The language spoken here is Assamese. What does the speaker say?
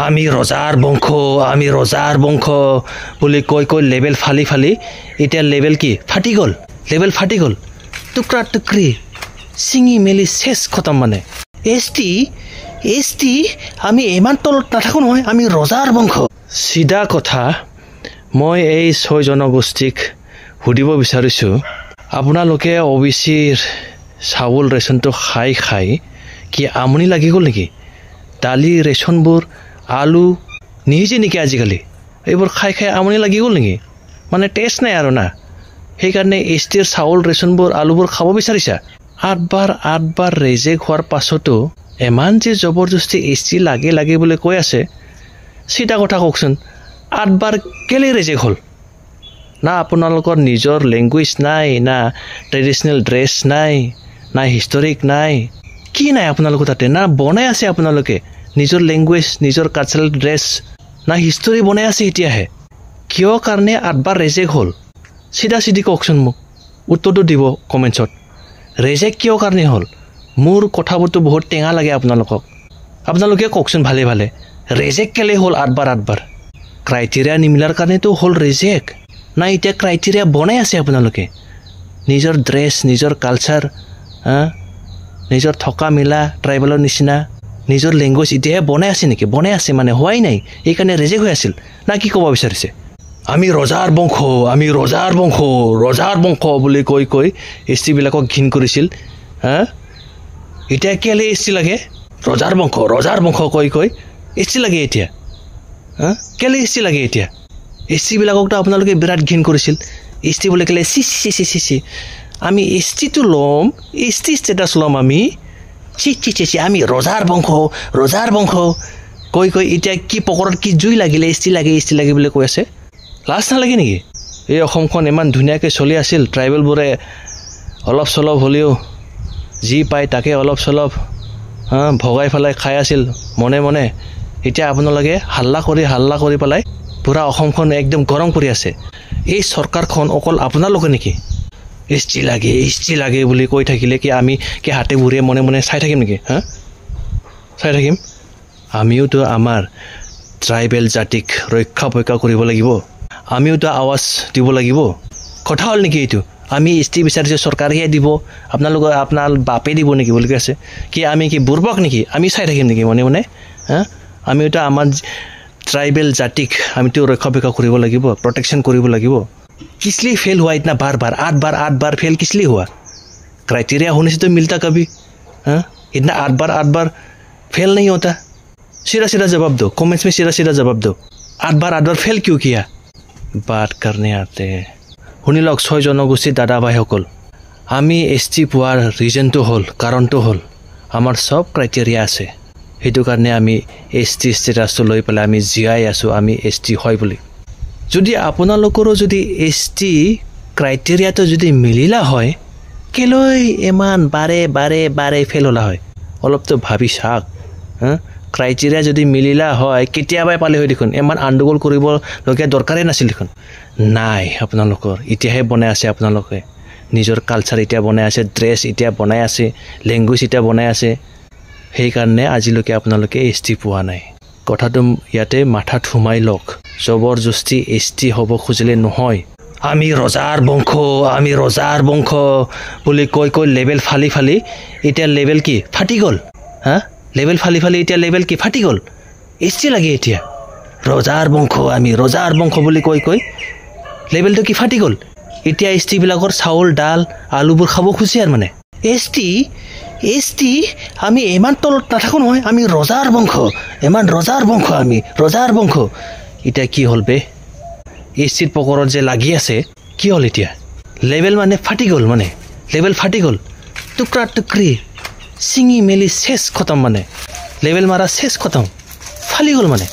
আমি ৰজাৰ বংশ বুলি কৈ লেভেল ফালি এতিয়া লেভেল কি ফাটি গ'ল লেভেল ফাটি গ'ল টুকৰা টুকৰি চিঙি মেলি শেষ খতম মানে এছটি আমি ইমান তলত নাথাকো নহয় আমি ৰজাৰ বংশ সিধা কথা মই এই 6 জনগোষ্ঠীক সুধিব বিচাৰিছো আপোনালোকে ওবিচিৰ চাউল ৰেচনটো খাই কি আমনি লাগি গ'ল নেকি দালি ৰেচনবোৰ আলু নিহিজে নেকি আজিকালি এইবোৰ খাই আমনি লাগি গ'ল নেকি মানে টেষ্ট নাই আৰু না সেইকাৰণে এছটিৰ চাউল ৰেচনবোৰ আলুবোৰ খাব বিচাৰিছা 8 বাৰ ৰেজেক্ট হোৱাৰ পাছতো এমান যে জবৰদস্তি এছটি লাগে বুলি কৈ আছে সিধা কথা কওকচোন 8 বাৰ কেলে ৰেজেক্ট হ'ল না আপোনালোকৰ নিজৰ লেংগুৱেজ নাই না ট্ৰেডিশনেল ড্ৰেছ নাই না হিষ্টৰিক নাই কি নাই আপোনালোকৰ তাতে না বনাই আছে আপোনালোকে নিজৰ লেংগুৱেজ নিজৰ কালচাৰেল ড্ৰেছ না হিষ্টৰি বনাই আছে এতিয়াহে কিয় কাৰণে 8 বাৰ ৰেজেক্ট হ'ল সিধা কওকচোন মোক উত্তৰটো দিব কমেন্টছত ৰেজেক্ট কিয় কাৰণে হ'ল মোৰ কথাবোৰটো বহুত টেঙা লাগে আপোনালোকে কওকচোন ভালে ৰেজেক্ট কেলে হ'ল 8 বাৰ ক্ৰাইটেৰিয়া নিমিলাৰ কাৰণেতো হ'ল ৰেজেক্ট না এতিয়া ক্ৰাইটেৰিয়া বনাই আছে আপোনালোকে নিজৰ ড্ৰেছ নিজৰ কালচাৰ নিজৰ থকা মিলা ট্ৰাইবেলৰ নিচিনা নিজৰ লেংগুৱেজ এতিয়া বনাই আছে নেকি বনাই আছে মানে হোৱাই নাই এইকাৰণে ৰেজেক্ট হৈ আছিল না কি ক'ব বিচাৰিছে আমি ৰজাৰ বংশ বুলি কৈ এছটি বিলাকক ঘিন কৰিছিল এতিয়া কেলে এছটি লাগে ৰজাৰ বংশ কৈ এছটি লাগে এতিয়া কেলে এছটি লাগে এতিয়া এছটি বিলাককতো আপোনালোকে বিৰাট ঘিন কৰিছিল এছটি বুলি ক'লে চি আমি এছটিটো ল'ম এছটি ষ্টেটাছ ল'ম আমি আমি ৰজাৰ বংশ কৈ এতিয়া কি পকৰত কি জুই লাগিলে এছটি লাগে বুলি কৈ আছে লাজ নালাগে নেকি এই অসমখন ইমান ধুনীয়াকৈ চলি আছিল ট্ৰাইবেলবোৰে অলপ চলপ হ'লেও যি পায় তাকে অলপ চলপ ভগাই পেলাই খাই আছিল মনে এতিয়া আপোনালোকে হাল্লা কৰি পেলাই পুৰা অসমখন একদম গৰম কৰি আছে এই চৰকাৰখন অকল আপোনালোকে নেকি এছটি লাগে বুলি কৈ থাকিলে কি আমি কি হাতে বুঢ়িয়ে মনে চাই থাকিম নেকি চাই থাকিম আমিওতো আমাৰ ট্ৰাইবেল জাতিক ৰক্ষা কৰিব লাগিব আমিওতো আৱাজ দিব লাগিব কথা হ'ল নেকি এইটো আমি এছটি বিচাৰিছে চৰকাৰেহে দিব আপোনাৰ বাপে দিব নেকি বুলি কৈছে কি আমি কি বুৰ্বক নেকি আমি চাই থাকিম নেকি মনে আমিওতো আমাৰ ট্ৰাইবেল জাতিক আমিতো ৰক্ষা কৰিব লাগিব প্ৰটেকশ্যন কৰিব লাগিব किसलिए फेल हुआ इतना बार 8 बार फेल किसलिए हुआ क्राइटेरिया होने से तो मिलता कभी इतना 8 बार फेल नहीं होता सीधा जवाब दो कमेंट्स में सीधा जवाब दो 8 बार फेल क्यों किया बात करने आते हैं শুনি লওক 6 জনগোষ্ঠী দাদা ভাইসকল আমি এছটি পোৱাৰ ৰিজনটো হ'ল কাৰণটো হ'ল আমাৰ সব ক্ৰাইটেৰিয়া আছে সেইটো কাৰণে আমি এছটি ষ্টেটাছটো লৈ পেলাই আমি জিআই আছো আমি এছটি হয় বুলি যদি আপোনালোকৰো যদি এছটি ক্ৰাইটেৰিয়াটো যদি মিলিলা হয় কেলৈ ইমান বাৰে ফেল হলা হয় অলপতো ভাবি চাওক ক্ৰাইটেৰিয়া যদি মিলিলা হয় কেতিয়াবাই পালে হয় দেখোন ইমান আন্দোলন কৰিব লগীয়া দৰকাৰে নাছিল দেখোন নাই আপোনালোকৰ ইতিয়াহে বনাই আছে আপোনালোকে নিজৰ কালচাৰ এতিয়া বনাই আছে ড্ৰেছ এতিয়া বনাই আছে লেংগুৱেজ এতিয়া বনাই আছে সেইকাৰণে আজিলৈকে আপোনালোকে এছটি পোৱা নাই কথাটো ইয়াতে মাথাত সোমাই লওক জবৰদস্তি এছটি হ'ব খুজিলে নহয় আমি ৰজাৰ বংশ বুলি কৈ লেভেল ফালি এতিয়া লেভেল কি ফাটি গ'ল লেভেল ফালি এতিয়া লেভেল কি ফাটি গ'ল এছটি লাগে এতিয়া আমি ৰজাৰ বংশ বুলি কৈ লেভেলটো কি ফাটি গ'ল এতিয়া এছটি বিলাকৰ চাউল ডাল আলুবোৰ খাব খুজি আৰু মানে এছটি আমি ইমান তলত নাথাকো নহয় আমি ৰজাৰ বংশ এতিয়া কি হ'ল বে এছটিৰ পকৰত যে লাগি আছে কি হ'ল এতিয়া লেভেল মানে ফাটি গ'ল টুকৰা টুকৰি চিঙি মেলি শেষ খতম মানে লেভেল মাৰা শেষ খতম ফালি গ'ল মানে